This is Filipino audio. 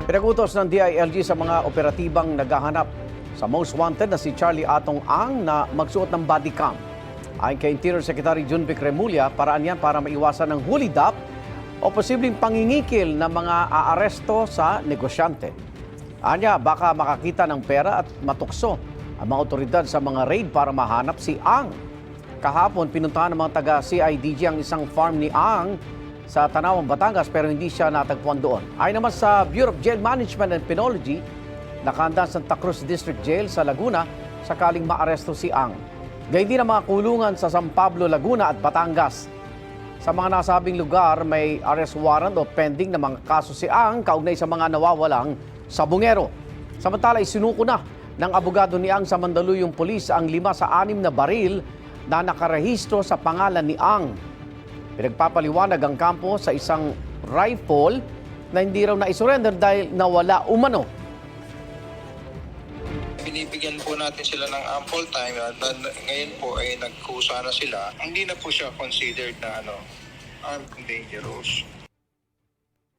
Pinagutos ng DILG sa mga operatibang naghahanap sa most wanted na si Charlie Atong Ang na magsuot ng body cam. Ayon kay Interior Secretary Junvic Remulla, paraan yan para maiwasan ng hulidap o posibleng pangingikil ng mga aaresto sa negosyante. Anya, baka makakita ng pera at matukso ang mga otoridad sa mga raid para mahanap si Ang. Kahapon, pinuntahan ng mga taga-CIDG ang isang farm ni Ang sa Tanawang, Batangas pero hindi siya natagpuan doon. Ayon naman sa Bureau of Jail Management and Penology, nakahanda sa Santa Cruz District Jail sa Laguna sakaling maaresto si Ang. Gayun din ang mga kulungan sa San Pablo, Laguna at Batangas. Sa mga nasabing lugar, may arrest warrant o pending na mga kaso si Ang kaugnay sa mga nawawalang sabungero. Samantala, isinuko na ng abogado ni Ang sa Mandaluyong Police ang 5 sa 6 na baril na nakarehistro sa pangalan ni Ang. Pinagpapaliwanag ang kampo sa isang rifle na hindi raw na-surrender dahil nawala umano. Binibigyan po natin sila ng ample time at ngayon po ay nagkusa na sila. Hindi na po siya considered na armed and dangerous.